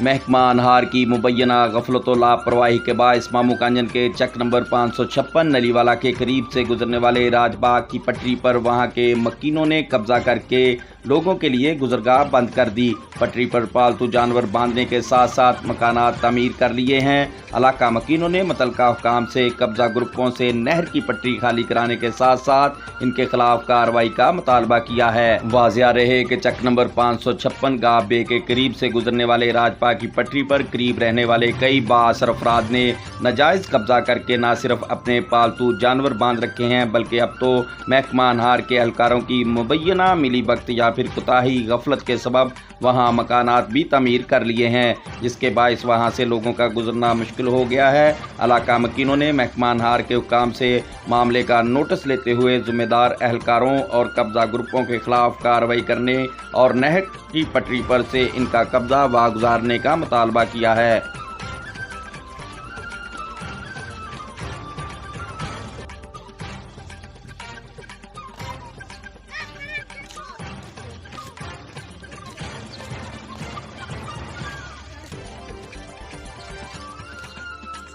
महकमा अनहार की मुबैना गफलत व लापरवाही के बायस मामू कांजन के चक नंबर 556 नलीवाला के करीब से गुजरने वाले राजबाग की पटरी पर वहां के मकीनों ने कब्जा करके लोगों के लिए गुजरगाह बंद कर दी। पटरी पर पालतू जानवर बांधने के साथ साथ मकानात तामीर कर लिए हैं। इलाका मकीनों ने मुतल्लिका हुकाम से कब्जा ग्रुपों से नहर की पटरी खाली कराने के साथ साथ इनके खिलाफ कार्रवाई का मुतालबा किया है। वाजिया रहे कि चक नंबर 556 गाह बे के करीब से गुजरने वाले राजबाग की पटरी पर करीब रहने वाले कई बाअसर अफराद ने नाजायज कब्जा करके न सिर्फ अपने पालतू जानवर बांध रखे हैं बल्कि अब तो महकमा अनहार के एहलकारों की मुबैना मिली वक्त या फिर कोताही गफलत के सबब वहां मकानात भी तामीर कर लिए हैं, जिसके बायस वहां से लोगों का गुजरना मुश्किल हो गया है। इलाका मकीनों ने महकमा अनहार के हुकाम से मामले का नोटिस लेते हुए जिम्मेदार एहलकारों और कब्जा ग्रुपों के खिलाफ कार्रवाई करने और नहर की पटरी पर से इनका कब्जा वागुजारने का मुतालबा किया है।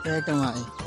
क्या कमाए।